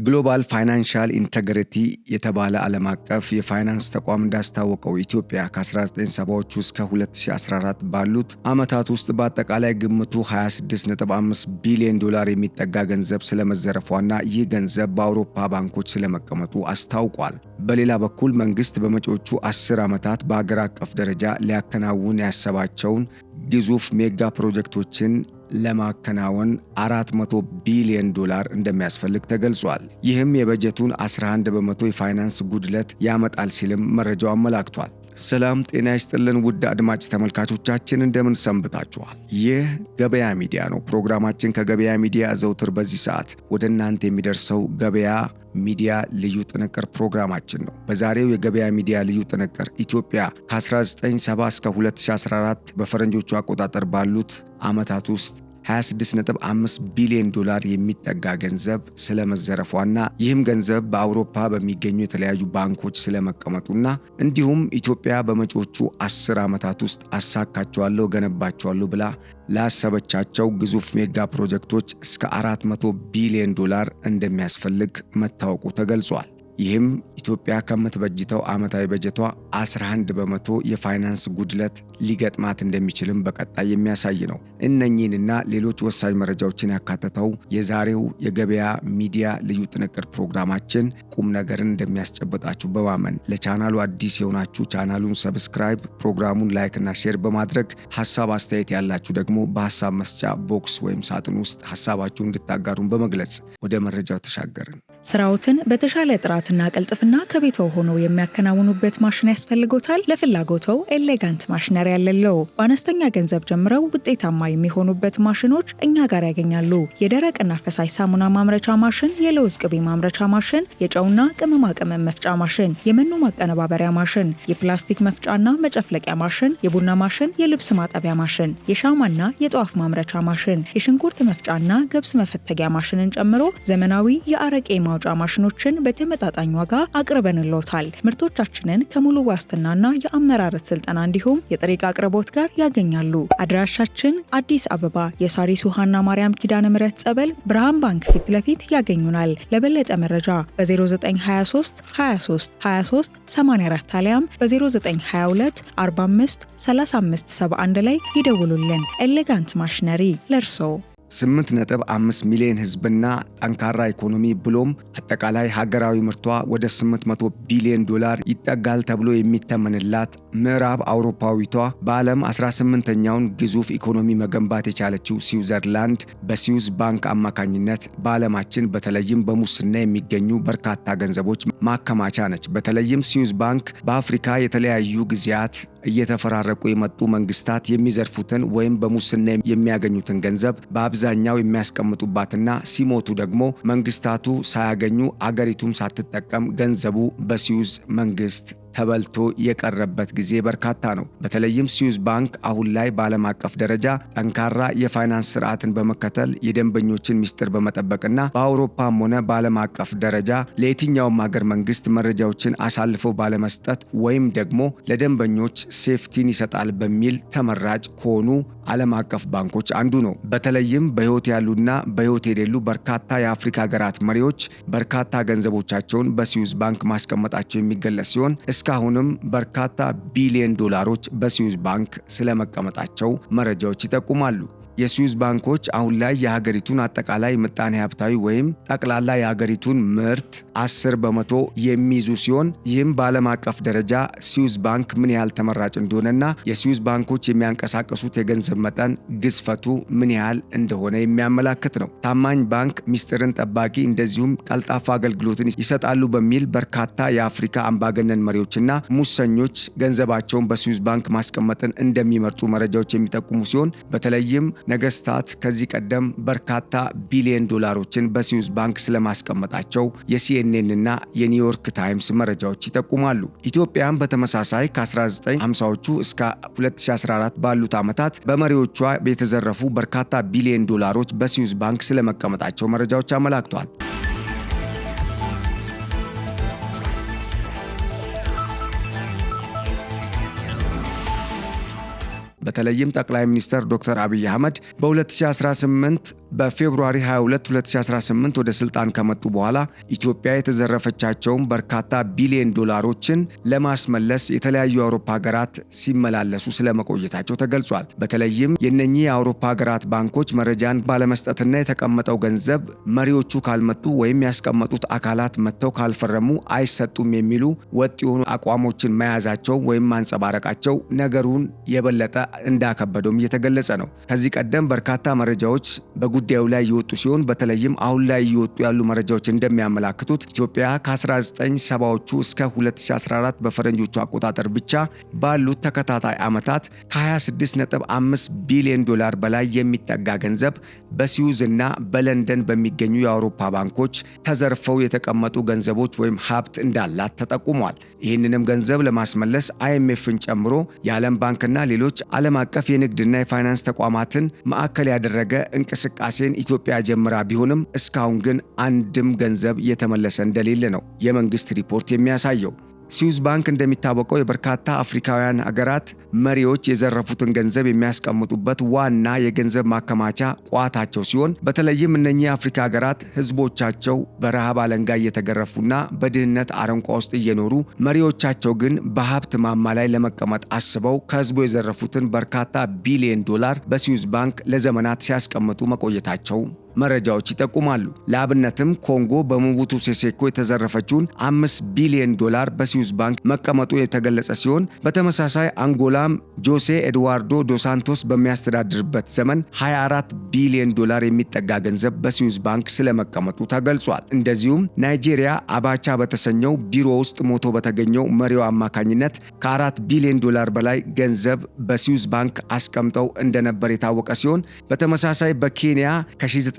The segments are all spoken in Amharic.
ግሎባል ፋይናንሻል ኢንተግሪቲ የተባለ ዓለም አቀፍ የፋይናንስ ተቋም እንዳስታወቀው ኢትዮጵያ ከ1970ዎቹ እስከ 2014 ባሉት ዓመታት ውስጥ በአጠቃላይ ግምቱ $26.5 ቢሊዮን የሚጠጋ ገንዘብ ስለመዘረፏና ይህ ገንዘብ በአውሮፓ ባንኮች ስለመቀመጡ አስታውቋል። በሌላ በኩል መንግስት በመጪዎቹ 10 ዓመታት በአገር አቀፍ ደረጃ ሊያከናውን ያሰባቸውን ግዙፍ ሜጋ ፕሮጀክቶችን ለማከናወን $400 ቢሊዮን እንደሚያስፈልግ ተገልጿል። ይህም የበጀቱን 11% የፋይናንስ ጉድለት ያመጣል ሲልም መረጃው አመላክቷል። ሰላም ጤና ይስጥልን ውድ አድማጭ ተመልካቾቻችን እንደምን ሰንብታችኋል? ይህ ገበያ ሚዲያ ነው። ፕሮግራማችን ከገበያ ሚዲያ ዘውትር በዚህ ሰዓት ወደ እናንተ የሚደርሰው ገበያ ሚዲያ ልዩ ጥንቅር ፕሮግራማችን ነው። በዛሬው የገበያ ሚዲያ ልዩ ጥንቅር ኢትዮጵያ ከ1970 እስከ 2014 በፈረንጆቹ አቆጣጠር ባሉት ዓመታት ውስጥ $26.5 ቢሊዮን የሚጠጋ ገንዘብ ስለመዘረፏና ይህም ገንዘብ በአውሮፓ በሚገኙ የተለያዩ ባንኮች ስለመቀመጡና እንዲሁም ኢትዮጵያ በመጪዎቹ 10 ዓመታት ውስጥ አሳካቸዋለሁ ገነባቸዋለሁ ብላ ላሰበቻቸው ግዙፍ ሜጋ ፕሮጀክቶች እስከ $400 ቢሊዮን እንደሚያስፈልግ መታወቁ ተገልጿል። ይህም ኢትዮጵያ ከምትበጅተው ዓመታዊ በጀቷ 11% የፋይናንስ ጉድለት ሊገጥማት እንደሚችልም በቀጣይ የሚያሳይ ነው። እነኚህንና ሌሎች ወሳኝ መረጃዎችን ያካተተው የዛሬው የገበያ ሚዲያ ልዩ ጥንቅር ፕሮግራማችን ቁም ነገርን እንደሚያስጨብጣችሁ በማመን ለቻናሉ አዲስ የሆናችሁ ቻናሉን ሰብስክራይብ፣ ፕሮግራሙን ላይክ እና ሼር በማድረግ ሐሳብ አስተያየት ያላችሁ ደግሞ በሐሳብ መስጫ ቦክስ ወይም ሳጥን ውስጥ ሐሳባችሁን እንድታጋሩን በመግለጽ ወደ መረጃው ተሻገርን። ስራዎትን በተሻለ ጥራትና ቀልጥፍና ከቤቶ ሆነው የሚያከናውኑበት ማሽን ያስፈልጎታል? ለፍላጎተው ኤሌጋንት ማሽነሪ ያለለው በአነስተኛ ገንዘብ ጀምረው ውጤታማ የሚሆኑበት ማሽኖች እኛ ጋር ያገኛሉ። የደረቅና ፈሳሽ ሳሙና ማምረቻ ማሽን፣ የለውዝ ቅቤ ማምረቻ ማሽን፣ የጨውና ቅመማ ቅመም መፍጫ ማሽን፣ የመኖ ማቀነባበሪያ ማሽን፣ የፕላስቲክ መፍጫና መጨፍለቂያ ማሽን፣ የቡና ማሽን፣ የልብስ ማጠቢያ ማሽን፣ የሻማና የጧፍ ማምረቻ ማሽን፣ የሽንኩርት መፍጫና ገብስ መፈተጊያ ማሽንን ጨምሮ ዘመናዊ የአረቄ ማውጫ ማሽኖችን በተመጣጣኝ ዋጋ አቅርበንልዎታል። ምርቶቻችንን ከሙሉ ዋስትናና የአመራረት ስልጠና እንዲሁም የጥሬ ዕቃ አቅርቦት ጋር ያገኛሉ። አድራሻችን አዲስ አበባ የሳሪስ ውሃና ማርያም ኪዳነ ምህረት ጸበል ብርሃን ባንክ ፊት ለፊት ያገኙናል። ለበለጠ መረጃ በ0923 23 23 84 አሊያም በ0922 45 35 71 ላይ ይደውሉልን። ኤሌጋንት ማሽነሪ ለርሶ 8.5 ሚሊዮን ህዝብና ጠንካራ ኢኮኖሚ ብሎም አጠቃላይ ሀገራዊ ምርቷ ወደ $800 ቢሊዮን ይጠጋል ተብሎ የሚተመንላት ምዕራብ አውሮፓዊቷ በዓለም 18ኛውን ግዙፍ ኢኮኖሚ መገንባት የቻለችው ስዊዘርላንድ በስዊዝ ባንክ አማካኝነት በዓለማችን በተለይም በሙስና የሚገኙ በርካታ ገንዘቦች ማከማቻ ነች። በተለይም ስዊዝ ባንክ በአፍሪካ የተለያዩ ጊዜያት እየተፈራረቁ የመጡ መንግስታት የሚዘርፉትን ወይም በሙስና የሚያገኙትን ገንዘብ በአብዛኛው የሚያስቀምጡባትና ሲሞቱ ደግሞ መንግስታቱ ሳያገኙ አገሪቱም ሳትጠቀም ገንዘቡ በስዊዝ መንግስት ተበልቶ የቀረበት ጊዜ በርካታ ነው። በተለይም ስዊዝ ባንክ አሁን ላይ በዓለም አቀፍ ደረጃ ጠንካራ የፋይናንስ ስርዓትን በመከተል የደንበኞችን ሚስጥር በመጠበቅና በአውሮፓም ሆነ በዓለም አቀፍ ደረጃ ለየትኛውም ሀገር መንግስት መረጃዎችን አሳልፈው ባለመስጠት ወይም ደግሞ ለደንበኞች ሴፍቲን ይሰጣል በሚል ተመራጭ ከሆኑ ዓለም አቀፍ ባንኮች አንዱ ነው። በተለይም በህይወት ያሉና በህይወት የሌሉ በርካታ የአፍሪካ ሀገራት መሪዎች በርካታ ገንዘቦቻቸውን በስዊዝ ባንክ ማስቀመጣቸው የሚገለጽ ሲሆን እስካሁንም በርካታ ቢሊዮን ዶላሮች በስዊዝ ባንክ ስለመቀመጣቸው መረጃዎች ይጠቁማሉ። የስዊዝ ባንኮች አሁን ላይ የሀገሪቱን አጠቃላይ ምጣኔ ሀብታዊ ወይም ጠቅላላ የሀገሪቱን ምርት 10% የሚይዙ ሲሆን ይህም በዓለም አቀፍ ደረጃ ስዊዝ ባንክ ምን ያህል ተመራጭ እንደሆነና የስዊዝ ባንኮች የሚያንቀሳቀሱት የገንዘብ መጠን ግዝፈቱ ምን ያህል እንደሆነ የሚያመላክት ነው። ታማኝ ባንክ፣ ሚስጥርን ጠባቂ እንደዚሁም ቀልጣፋ አገልግሎትን ይሰጣሉ በሚል በርካታ የአፍሪካ አምባገነን መሪዎችና ሙሰኞች ገንዘባቸውን በስዊዝ ባንክ ማስቀመጥን እንደሚመርጡ መረጃዎች የሚጠቁሙ ሲሆን በተለይም ነገስታት ከዚህ ቀደም በርካታ ቢሊዮን ዶላሮችን በስዊዝ ባንክ ስለማስቀመጣቸው የሲኤንኤን እና የኒውዮርክ ታይምስ መረጃዎች ይጠቁማሉ። ኢትዮጵያም በተመሳሳይ ከ1950ዎቹ እስከ 2014 ባሉት ዓመታት በመሪዎቿ የተዘረፉ በርካታ ቢሊዮን ዶላሮች በስዊዝ ባንክ ስለመቀመጣቸው መረጃዎች አመላክተዋል። በተለይም ጠቅላይ ሚኒስትር ዶክተር አብይ አህመድ በ2018 በፌብሩዋሪ 22 2018 ወደ ስልጣን ከመጡ በኋላ ኢትዮጵያ የተዘረፈቻቸውን በርካታ ቢሊዮን ዶላሮችን ለማስመለስ የተለያዩ የአውሮፓ ሀገራት ሲመላለሱ ስለመቆየታቸው ተገልጿል። በተለይም የነኚህ የአውሮፓ ሀገራት ባንኮች መረጃን ባለመስጠትና የተቀመጠው ገንዘብ መሪዎቹ ካልመጡ ወይም ያስቀመጡት አካላት መጥተው ካልፈረሙ አይሰጡም የሚሉ ወጥ የሆኑ አቋሞችን መያዛቸው ወይም ማንጸባረቃቸው ነገሩን የበለጠ እንዳከበደውም እየተገለጸ ነው። ከዚህ ቀደም በርካታ መረጃዎች ጉዳዩ ላይ የወጡ ሲሆን በተለይም አሁን ላይ የወጡ ያሉ መረጃዎች እንደሚያመላክቱት ኢትዮጵያ ከ1970ዎቹ እስከ 2014 በፈረንጆቹ አቆጣጠር ብቻ ባሉት ተከታታይ ዓመታት ከ26.5 ቢሊዮን ዶላር በላይ የሚጠጋ ገንዘብ በስዊዝ እና በለንደን በሚገኙ የአውሮፓ ባንኮች ተዘርፈው የተቀመጡ ገንዘቦች ወይም ሀብት እንዳላት ተጠቁሟል። ይህንንም ገንዘብ ለማስመለስ IMFን ጨምሮ የዓለም ባንክና ሌሎች ዓለም አቀፍ የንግድና የፋይናንስ ተቋማትን ማዕከል ያደረገ እንቅስቃሴን ኢትዮጵያ ጀምራ ቢሆንም እስካሁን ግን አንድም ገንዘብ የተመለሰ እንደሌለ ነው የመንግስት ሪፖርት የሚያሳየው። ስዊዝ ባንክ እንደሚታወቀው የበርካታ አፍሪካውያን ሀገራት መሪዎች የዘረፉትን ገንዘብ የሚያስቀምጡበት ዋና የገንዘብ ማከማቻ ቋታቸው ሲሆን በተለይም እነኚህ የአፍሪካ ሀገራት ህዝቦቻቸው በረሃብ አለንጋ እየተገረፉና በድህነት አረንቋ ውስጥ እየኖሩ መሪዎቻቸው ግን በሀብት ማማ ላይ ለመቀመጥ አስበው ከህዝቡ የዘረፉትን በርካታ ቢሊዮን ዶላር በስዊዝ ባንክ ለዘመናት ሲያስቀምጡ መቆየታቸው መረጃዎች ይጠቁማሉ። ለአብነትም ኮንጎ በሞቡቱ ሴሴኮ የተዘረፈችውን 5 ቢሊዮን ዶላር በስዊዝ ባንክ መቀመጡ የተገለጸ ሲሆን በተመሳሳይ አንጎላም ጆሴ ኤድዋርዶ ዶሳንቶስ በሚያስተዳድርበት ዘመን 24 ቢሊዮን ዶላር የሚጠጋ ገንዘብ በስዊዝ ባንክ ስለመቀመጡ ተገልጿል። እንደዚሁም ናይጄሪያ አባቻ በተሰኘው ቢሮ ውስጥ ሞቶ በተገኘው መሪው አማካኝነት ከ4 ቢሊዮን ዶላር በላይ ገንዘብ በስዊዝ ባንክ አስቀምጠው እንደነበር የታወቀ ሲሆን በተመሳሳይ በኬንያ ከ1990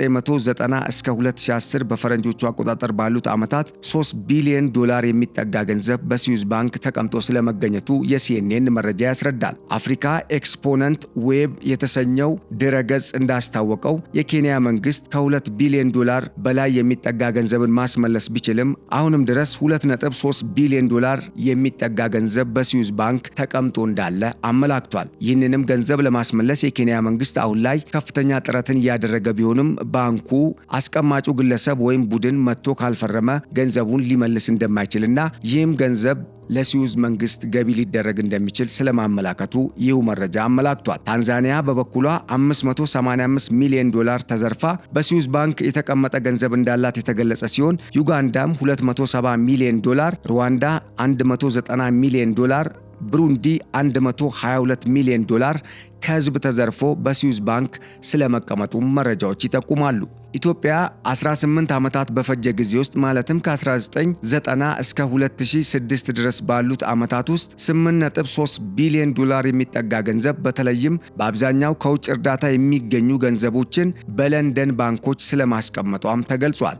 እስከ 2010 በፈረንጆቹ አቆጣጠር ባሉት ዓመታት 3 ቢሊዮን ዶላር የሚጠጋ ገንዘብ በስዊዝ ባንክ ተቀምጦ ስለመገኘቱ የሲኤንኤን መረጃ ያስረዳል። አፍሪካ ኤክስፖነንት ዌብ የተሰኘው ድረገጽ እንዳስታወቀው የኬንያ መንግስት ከ2 ቢሊዮን ዶላር በላይ የሚጠጋ ገንዘብን ማስመለስ ቢችልም አሁንም ድረስ 2.3 ቢሊዮን ዶላር የሚጠጋ ገንዘብ በስዊዝ ባንክ ተቀምጦ እንዳለ አመላክቷል። ይህንንም ገንዘብ ለማስመለስ የኬንያ መንግስት አሁን ላይ ከፍተኛ ጥረትን እያደረገ ቢሆንም ባንኩ አስቀማጩ ግለሰብ ወይም ቡድን መጥቶ ካልፈረመ ገንዘቡን ሊመልስ እንደማይችልና ይህም ገንዘብ ለስዊዝ መንግስት ገቢ ሊደረግ እንደሚችል ስለማመላከቱ ይህ መረጃ አመላክቷል። ታንዛኒያ በበኩሏ 585 ሚሊዮን ዶላር ተዘርፋ በስዊዝ ባንክ የተቀመጠ ገንዘብ እንዳላት የተገለጸ ሲሆን ዩጋንዳም 270 ሚሊዮን ዶላር፣ ሩዋንዳ 190 ሚሊዮን ዶላር፣ ብሩንዲ 122 ሚሊዮን ዶላር ከህዝብ ተዘርፎ በስዊዝ ባንክ ስለመቀመጡ መረጃዎች ይጠቁማሉ። ኢትዮጵያ 18 ዓመታት በፈጀ ጊዜ ውስጥ ማለትም ከ1990 እስከ 2006 ድረስ ባሉት ዓመታት ውስጥ 8.3 ቢሊዮን ዶላር የሚጠጋ ገንዘብ በተለይም በአብዛኛው ከውጭ እርዳታ የሚገኙ ገንዘቦችን በለንደን ባንኮች ስለማስቀመጧም ተገልጿል።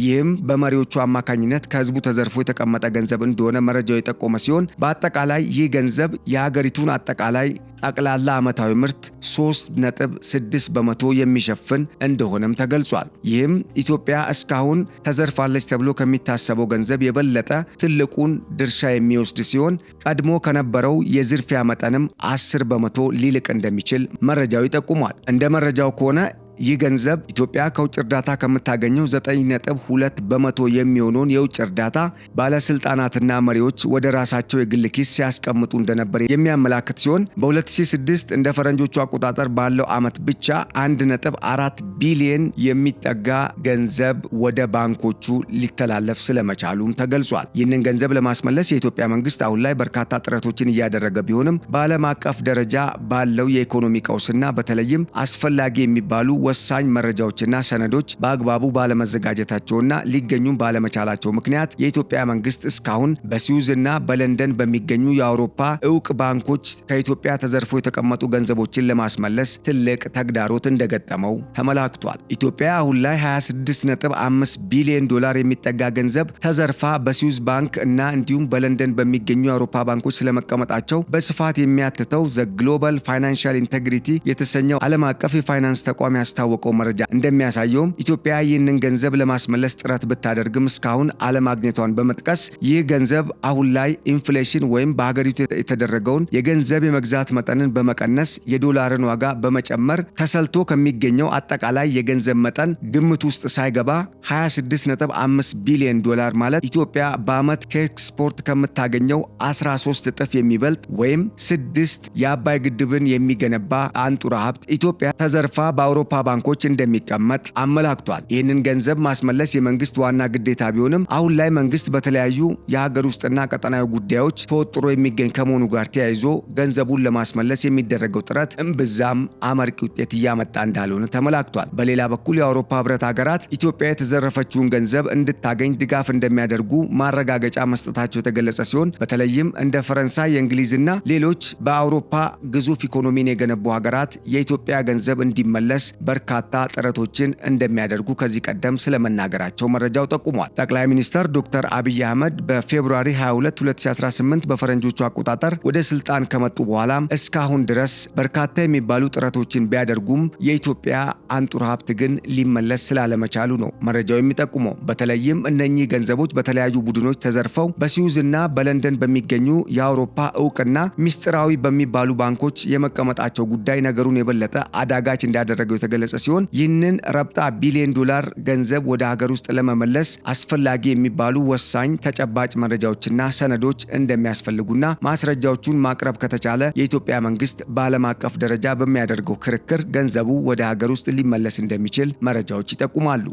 ይህም በመሪዎቹ አማካኝነት ከህዝቡ ተዘርፎ የተቀመጠ ገንዘብ እንደሆነ መረጃው የጠቆመ ሲሆን በአጠቃላይ ይህ ገንዘብ የሀገሪቱን አጠቃላይ ጠቅላላ ዓመታዊ ምርት 3.6 በመቶ የሚሸፍን እንደሆነም ተገልጿል። ይህም ኢትዮጵያ እስካሁን ተዘርፋለች ተብሎ ከሚታሰበው ገንዘብ የበለጠ ትልቁን ድርሻ የሚወስድ ሲሆን ቀድሞ ከነበረው የዝርፊያ መጠንም 10 በመቶ ሊልቅ እንደሚችል መረጃው ይጠቁማል። እንደ መረጃው ከሆነ ይህ ገንዘብ ኢትዮጵያ ከውጭ እርዳታ ከምታገኘው 9.2 በመቶ የሚሆነውን የውጭ እርዳታ ባለስልጣናትና መሪዎች ወደ ራሳቸው የግል ኪስ ሲያስቀምጡ እንደነበር የሚያመላክት ሲሆን በ2006 እንደ ፈረንጆቹ አቆጣጠር ባለው ዓመት ብቻ 1.4 ቢሊዮን የሚጠጋ ገንዘብ ወደ ባንኮቹ ሊተላለፍ ስለመቻሉም ተገልጿል። ይህንን ገንዘብ ለማስመለስ የኢትዮጵያ መንግስት አሁን ላይ በርካታ ጥረቶችን እያደረገ ቢሆንም በዓለም አቀፍ ደረጃ ባለው የኢኮኖሚ ቀውስና በተለይም አስፈላጊ የሚባሉ ወሳኝ መረጃዎችና ሰነዶች በአግባቡ ባለመዘጋጀታቸውና ሊገኙ ባለመቻላቸው ምክንያት የኢትዮጵያ መንግስት እስካሁን በስዊዝና በለንደን በሚገኙ የአውሮፓ ዕውቅ ባንኮች ከኢትዮጵያ ተዘርፎ የተቀመጡ ገንዘቦችን ለማስመለስ ትልቅ ተግዳሮት እንደገጠመው ተመላክቷል። ኢትዮጵያ አሁን ላይ 26.5 ቢሊዮን ዶላር የሚጠጋ ገንዘብ ተዘርፋ በስዊዝ ባንክ እና እንዲሁም በለንደን በሚገኙ የአውሮፓ ባንኮች ስለመቀመጣቸው በስፋት የሚያትተው ዘ ግሎባል ፋይናንሻል ኢንቴግሪቲ የተሰኘው ዓለም አቀፍ የፋይናንስ ተቋም ያስታወቀው መረጃ እንደሚያሳየውም ኢትዮጵያ ይህንን ገንዘብ ለማስመለስ ጥረት ብታደርግም እስካሁን አለማግኘቷን በመጥቀስ ይህ ገንዘብ አሁን ላይ ኢንፍሌሽን ወይም በሀገሪቱ የተደረገውን የገንዘብ የመግዛት መጠንን በመቀነስ የዶላርን ዋጋ በመጨመር ተሰልቶ ከሚገኘው አጠቃላይ የገንዘብ መጠን ግምት ውስጥ ሳይገባ 26.5 ቢሊዮን ዶላር ማለት ኢትዮጵያ በዓመት ከኤክስፖርት ከምታገኘው 13 እጥፍ የሚበልጥ ወይም 6 የአባይ ግድብን የሚገነባ አንጡራ ሀብት ኢትዮጵያ ተዘርፋ በአውሮፓ ባንኮች እንደሚቀመጥ አመላክቷል። ይህንን ገንዘብ ማስመለስ የመንግስት ዋና ግዴታ ቢሆንም አሁን ላይ መንግስት በተለያዩ የሀገር ውስጥና ቀጠናዊ ጉዳዮች ተወጥሮ የሚገኝ ከመሆኑ ጋር ተያይዞ ገንዘቡን ለማስመለስ የሚደረገው ጥረት እምብዛም አመርቂ ውጤት እያመጣ እንዳልሆነ ተመላክቷል። በሌላ በኩል የአውሮፓ ህብረት ሀገራት ኢትዮጵያ የተዘረፈችውን ገንዘብ እንድታገኝ ድጋፍ እንደሚያደርጉ ማረጋገጫ መስጠታቸው የተገለጸ ሲሆን በተለይም እንደ ፈረንሳይ፣ የእንግሊዝና ሌሎች በአውሮፓ ግዙፍ ኢኮኖሚን የገነቡ ሀገራት የኢትዮጵያ ገንዘብ እንዲመለስ በርካታ ጥረቶችን እንደሚያደርጉ ከዚህ ቀደም ስለመናገራቸው መረጃው ጠቁሟል። ጠቅላይ ሚኒስትር ዶክተር አብይ አህመድ በፌብሩዋሪ 22 2018 በፈረንጆቹ አቆጣጠር ወደ ስልጣን ከመጡ በኋላ እስካሁን ድረስ በርካታ የሚባሉ ጥረቶችን ቢያደርጉም የኢትዮጵያ አንጡራ ሀብት ግን ሊመለስ ስላለመቻሉ ነው መረጃው የሚጠቁመው። በተለይም እነኚህ ገንዘቦች በተለያዩ ቡድኖች ተዘርፈው በስዊዝና በለንደን በሚገኙ የአውሮፓ እውቅና ሚስጥራዊ በሚባሉ ባንኮች የመቀመጣቸው ጉዳይ ነገሩን የበለጠ አዳጋች እንዳደረገው የተገለጸ ሲሆን ይህንን ረብጣ ቢሊዮን ዶላር ገንዘብ ወደ ሀገር ውስጥ ለመመለስ አስፈላጊ የሚባሉ ወሳኝ ተጨባጭ መረጃዎችና ሰነዶች እንደሚያስፈልጉና ማስረጃዎቹን ማቅረብ ከተቻለ የኢትዮጵያ መንግስት በዓለም አቀፍ ደረጃ በሚያደርገው ክርክር ገንዘቡ ወደ ሀገር ውስጥ ሊመለስ እንደሚችል መረጃዎች ይጠቁማሉ።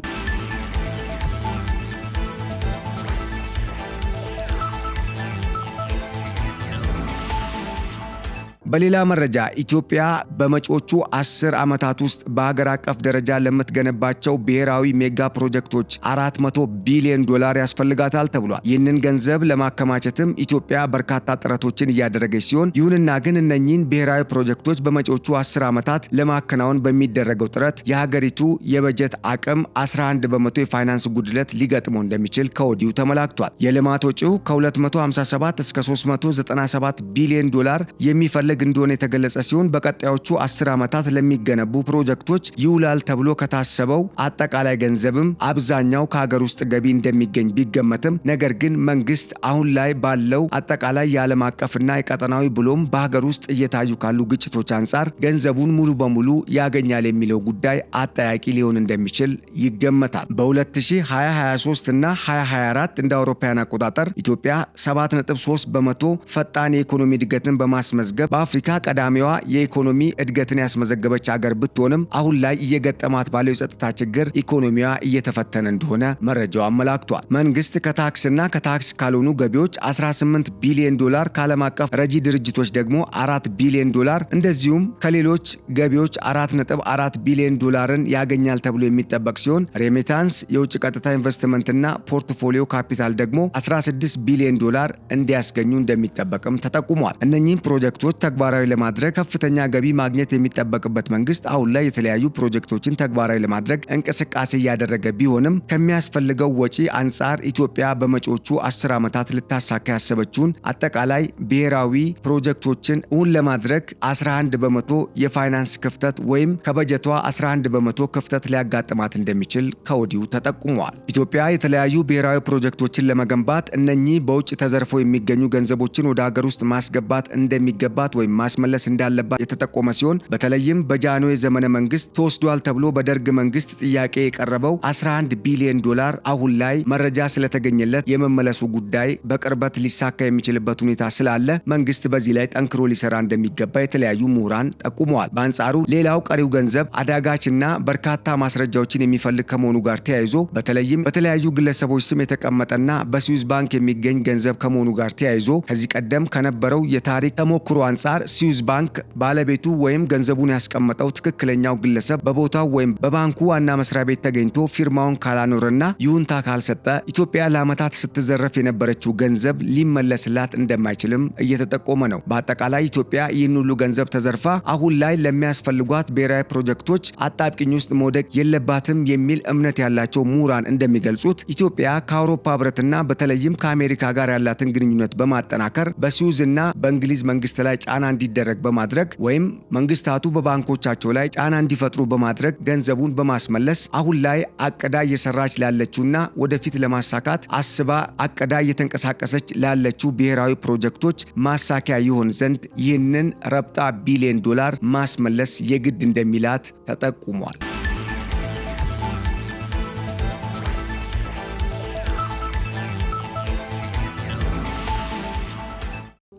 በሌላ መረጃ ኢትዮጵያ በመጪዎቹ 10 ዓመታት ውስጥ በሀገር አቀፍ ደረጃ ለምትገነባቸው ብሔራዊ ሜጋ ፕሮጀክቶች 400 ቢሊዮን ዶላር ያስፈልጋታል ተብሏል። ይህንን ገንዘብ ለማከማቸትም ኢትዮጵያ በርካታ ጥረቶችን እያደረገች ሲሆን ይሁንና ግን እነኚህን ብሔራዊ ፕሮጀክቶች በመጪዎቹ 10 ዓመታት ለማከናወን በሚደረገው ጥረት የሀገሪቱ የበጀት አቅም 11 በመቶ የፋይናንስ ጉድለት ሊገጥመው እንደሚችል ከወዲሁ ተመላክቷል። የልማት ወጪው ከ257 እስከ 397 ቢሊዮን ዶላር የሚፈልግ እንደሆነ የተገለጸ ሲሆን በቀጣዮቹ 10 ዓመታት ለሚገነቡ ፕሮጀክቶች ይውላል ተብሎ ከታሰበው አጠቃላይ ገንዘብም አብዛኛው ከሀገር ውስጥ ገቢ እንደሚገኝ ቢገመትም ነገር ግን መንግስት አሁን ላይ ባለው አጠቃላይ የዓለም አቀፍና የቀጠናዊ ብሎም በሀገር ውስጥ እየታዩ ካሉ ግጭቶች አንጻር ገንዘቡን ሙሉ በሙሉ ያገኛል የሚለው ጉዳይ አጠያቂ ሊሆን እንደሚችል ይገመታል። በ2023 እና 2024 እንደ አውሮፓውያን አቆጣጠር ኢትዮጵያ 7.3 በመቶ ፈጣን የኢኮኖሚ እድገትን በማስመዝገብ በአፍሪካ ቀዳሚዋ የኢኮኖሚ እድገትን ያስመዘገበች ሀገር ብትሆንም አሁን ላይ እየገጠማት ባለው የጸጥታ ችግር ኢኮኖሚዋ እየተፈተነ እንደሆነ መረጃው አመላክቷል። መንግስት ከታክስና ከታክስ ካልሆኑ ገቢዎች 18 ቢሊዮን ዶላር፣ ከዓለም አቀፍ ረጂ ድርጅቶች ደግሞ 4 ቢሊዮን ዶላር እንደዚሁም ከሌሎች ገቢዎች 4.4 ቢሊዮን ዶላርን ያገኛል ተብሎ የሚጠበቅ ሲሆን ሬሚታንስ፣ የውጭ ቀጥታ ኢንቨስትመንትና ፖርትፎሊዮ ካፒታል ደግሞ 16 ቢሊዮን ዶላር እንዲያስገኙ እንደሚጠበቅም ተጠቁሟል። እነኚህም ፕሮጀክቶች ተግባራዊ ለማድረግ ከፍተኛ ገቢ ማግኘት የሚጠበቅበት መንግስት አሁን ላይ የተለያዩ ፕሮጀክቶችን ተግባራዊ ለማድረግ እንቅስቃሴ እያደረገ ቢሆንም ከሚያስፈልገው ወጪ አንጻር ኢትዮጵያ በመጪዎቹ 10 ዓመታት ልታሳካ ያሰበችውን አጠቃላይ ብሔራዊ ፕሮጀክቶችን እውን ለማድረግ 11 በመቶ የፋይናንስ ክፍተት ወይም ከበጀቷ 11 በመቶ ክፍተት ሊያጋጥማት እንደሚችል ከወዲሁ ተጠቁሟል። ኢትዮጵያ የተለያዩ ብሔራዊ ፕሮጀክቶችን ለመገንባት እነኚህ በውጭ ተዘርፈው የሚገኙ ገንዘቦችን ወደ ሀገር ውስጥ ማስገባት እንደሚገባት ወይም ማስመለስ እንዳለባት የተጠቆመ ሲሆን በተለይም በጃንሆይ ዘመነ መንግስት ተወስዷል ተብሎ በደርግ መንግስት ጥያቄ የቀረበው 11 ቢሊዮን ዶላር አሁን ላይ መረጃ ስለተገኘለት የመመለሱ ጉዳይ በቅርበት ሊሳካ የሚችልበት ሁኔታ ስላለ መንግስት በዚህ ላይ ጠንክሮ ሊሰራ እንደሚገባ የተለያዩ ምሁራን ጠቁመዋል። በአንጻሩ ሌላው ቀሪው ገንዘብ አዳጋችና በርካታ ማስረጃዎችን የሚፈልግ ከመሆኑ ጋር ተያይዞ በተለይም በተለያዩ ግለሰቦች ስም የተቀመጠና በስዊዝ ባንክ የሚገኝ ገንዘብ ከመሆኑ ጋር ተያይዞ ከዚህ ቀደም ከነበረው የታሪክ ተሞክሮ አንጻር ስዊዝ ባንክ ባለቤቱ ወይም ገንዘቡን ያስቀመጠው ትክክለኛው ግለሰብ በቦታው ወይም በባንኩ ዋና መስሪያ ቤት ተገኝቶ ፊርማውን ካላኖረና ይሁንታ ካልሰጠ ኢትዮጵያ ለዓመታት ስትዘረፍ የነበረችው ገንዘብ ሊመለስላት እንደማይችልም እየተጠቆመ ነው። በአጠቃላይ ኢትዮጵያ ይህን ሁሉ ገንዘብ ተዘርፋ አሁን ላይ ለሚያስፈልጓት ብሔራዊ ፕሮጀክቶች አጣብቂኝ ውስጥ መውደቅ የለባትም የሚል እምነት ያላቸው ምሁራን እንደሚገልጹት ኢትዮጵያ ከአውሮፓ ህብረትና በተለይም ከአሜሪካ ጋር ያላትን ግንኙነት በማጠናከር በስዊዝ እና በእንግሊዝ መንግስት ላይ ጫና ጫና እንዲደረግ በማድረግ ወይም መንግስታቱ በባንኮቻቸው ላይ ጫና እንዲፈጥሩ በማድረግ ገንዘቡን በማስመለስ አሁን ላይ አቅዳ እየሰራች ላለችውና ወደፊት ለማሳካት አስባ አቅዳ እየተንቀሳቀሰች ላለችው ብሔራዊ ፕሮጀክቶች ማሳኪያ ይሆን ዘንድ ይህንን ረብጣ ቢሊዮን ዶላር ማስመለስ የግድ እንደሚላት ተጠቁሟል።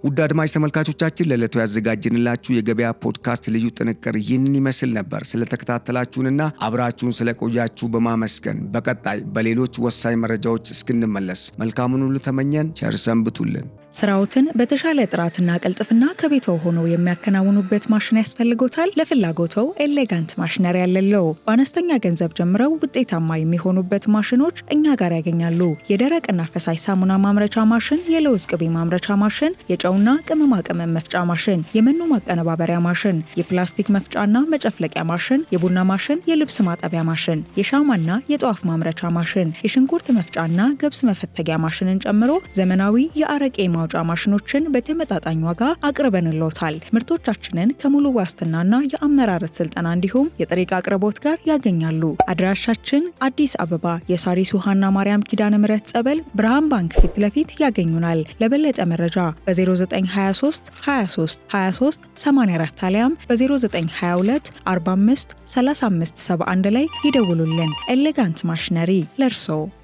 ውድ አድማጭ ተመልካቾቻችን ለዕለቱ ያዘጋጀንላችሁ የገበያ ፖድካስት ልዩ ጥንቅር ይህንን ይመስል ነበር። ስለተከታተላችሁንና አብራችሁን ስለቆያችሁ በማመስገን በቀጣይ በሌሎች ወሳኝ መረጃዎች እስክንመለስ መልካሙን ሁሉ ተመኘን። ቸር ሰንብቱልን። ስራዎትን በተሻለ ጥራትና ቅልጥፍና ከቤቶ ሆነው የሚያከናውኑበት ማሽን ያስፈልጎታል? ለፍላጎተው ኤሌጋንት ማሽነሪ ያለለው በአነስተኛ ገንዘብ ጀምረው ውጤታማ የሚሆኑበት ማሽኖች እኛ ጋር ያገኛሉ። የደረቅና ፈሳሽ ሳሙና ማምረቻ ማሽን፣ የለውዝ ቅቤ ማምረቻ ማሽን፣ የጨውና ቅመማ ቅመም መፍጫ ማሽን፣ የመኖ ማቀነባበሪያ ማሽን፣ የፕላስቲክ መፍጫና መጨፍለቂያ ማሽን፣ የቡና ማሽን፣ የልብስ ማጠቢያ ማሽን፣ የሻማና የጧፍ ማምረቻ ማሽን፣ የሽንኩርት መፍጫና ገብስ መፈተጊያ ማሽንን ጨምሮ ዘመናዊ የአረቄ ማውጫ ማሽኖችን በተመጣጣኝ ዋጋ አቅርበንልዎታል። ምርቶቻችንን ከሙሉ ዋስትናና የአመራረት ስልጠና እንዲሁም የጥሬ ዕቃ አቅርቦት ጋር ያገኛሉ። አድራሻችን አዲስ አበባ የሳሪስ ውሃና ማርያም ኪዳነ ምሕረት ጸበል ብርሃን ባንክ ፊት ለፊት ያገኙናል። ለበለጠ መረጃ በ0923 23 23 84 አሊያም በ0922 45 35 71 ላይ ይደውሉልን። ኤሌጋንት ማሽነሪ ለርሶ